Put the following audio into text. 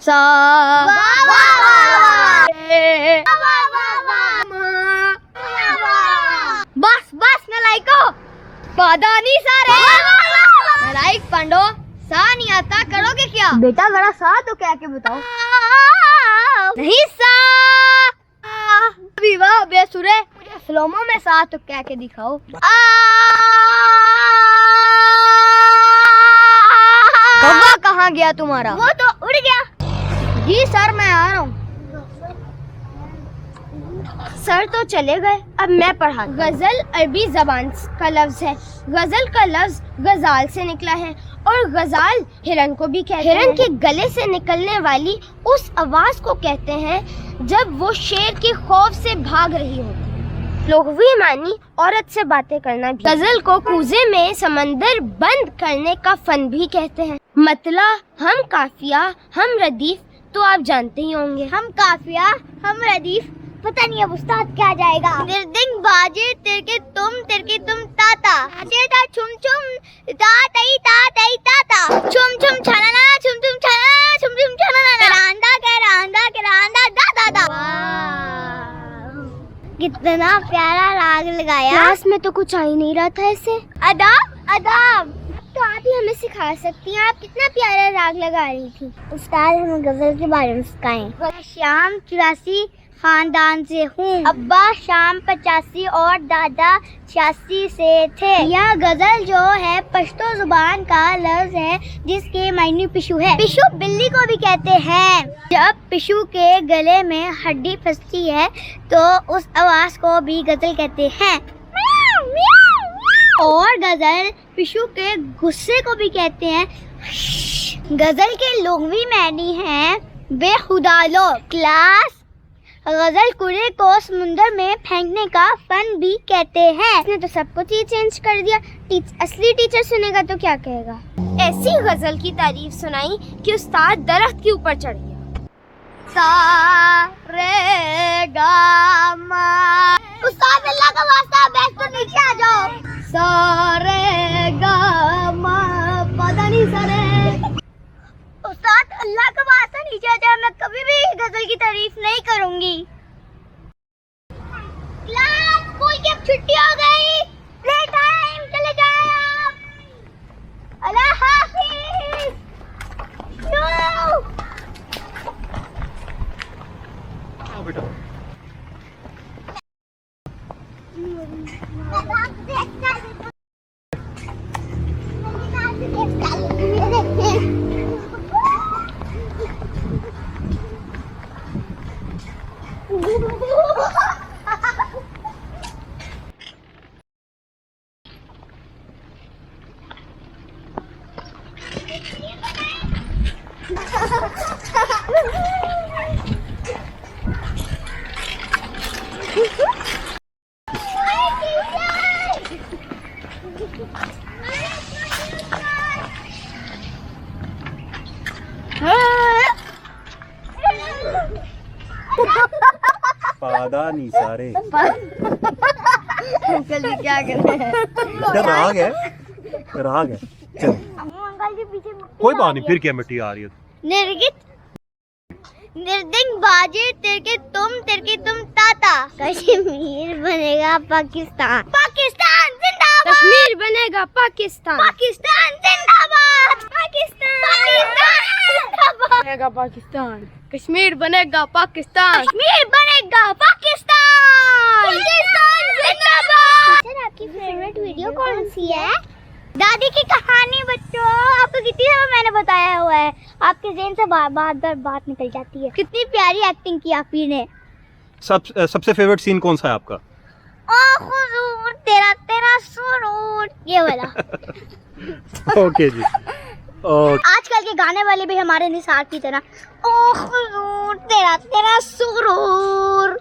सा बस बस नलाइको पादानी सारे नलाइक पांडो सा नहीं आता करोगे क्या बेटा जरा सा तो क्या के बताओ नहीं सा विवाह बेसुरे मुझे फिल्मों में सा तो क्या के दिखाओ कौवा कहाँ गया तुम्हारा वो तो उड़ गया जी सर मैं आ रहा हूँ सर तो चले गए अब मैं पढ़ा गजल अरबी जबान का लफ्ज है गजल का लफ्ज गजाल से निकला है और गजाल हिरन को भी कहते हैं हिरन के गले से निकलने वाली उस आवाज को कहते हैं जब वो शेर के खौफ से भाग रही हो लुग़वी मानी औरत से बातें करना भी गजल को कूजे में समंदर बंद करने का फन भी कहते हैं मतला हम काफिया हम रदीफ तो आप जानते ही होंगे हम काफिया हम रदीफ पता नहीं अब उस्ताद क्या जाएगा निर्दिंग बाजे तिरके तुम ताता जेदा छुम छुम तातई तातई ताता छुम छुम छनाना छुम छुम छनाना छुम छुम छनाना करांदा दा दा कितना प्यारा राग लगाया क्लास में तो कुछ आ ही नहीं रहा था ऐसे अदाब तो आप ही हमें सिखा सकती हैं आप कितना प्यारा राग लगा रही थी उस्ताद हमें गजल के बारे में सिखाएं शाम 84 खानदान से हूँ अब्बा शाम 85 और दादा 86 से थे यह गजल जो है पश्तो जुबान का लफ्ज है जिसके मायने पिशु है पिशु बिल्ली को भी कहते हैं जब पिशु के गले में हड्डी फंसती है तो उस आवाज को भी गजल कहते हैं और गजल पिशु के गुस्से को भी कहते हैं गजल के लुग़वी मानी है बेखुदा लोग क्लास गजल कूड़े को समुंदर में फेंकने का फन भी कहते हैं इसने तो सब कुछ ही चेंज कर दिया असली टीचर सुनेगा तो क्या कहेगा ऐसी गजल की तारीफ सुनाई कि उस्ताद दरख्त के ऊपर चढ़ गया सा रे गा मा उस्ताद अल्लाह का वास्ता बैठ तो नीचे आ जाओ सा रे गा मा पता नहीं सरे उस्ताद अल्लाह का वास्ता नीचे आ जाए मैं कभी भी गजल की तारीफ नहीं करूंगी क्लास स्कूल की अब छुट्टी हो गई प्ले टाइम चले जाएं आप अल्लाह हाफिज बेटा पादा नहीं सारे जल्दी क्या कर रहे हैं राग है चल अंकल जी पीछे कोई बात नहीं फिर क्या मिट्टी आ रही है निर्दिंग बाजे तिरके तुम ताता कश्मीर बनेगा पाकिस्तान जिंदाबाद कश्मीर बनेगा पाकिस्तान जिंदाबाद बनेगा पाकिस्तान कश्मीर बनेगा पाकिस्तान जिंदाबाद सर आपकी फेवरेट वीडियो कौन सी है दादी की कहानी बच्चों आपको कितनी दफा मैंने बताया हुआ है आपके ज़हन से बात निकल जाती है कितनी प्यारी एक्टिंग की आपने सबसे फेवरेट सीन कौन सा है आपका ओ हुजूर तेरा सुरूर ये वाला ओके जी आजकल के गाने वाले भी हमारे निसार की तरह ओ हुजूर तेरा सुरूर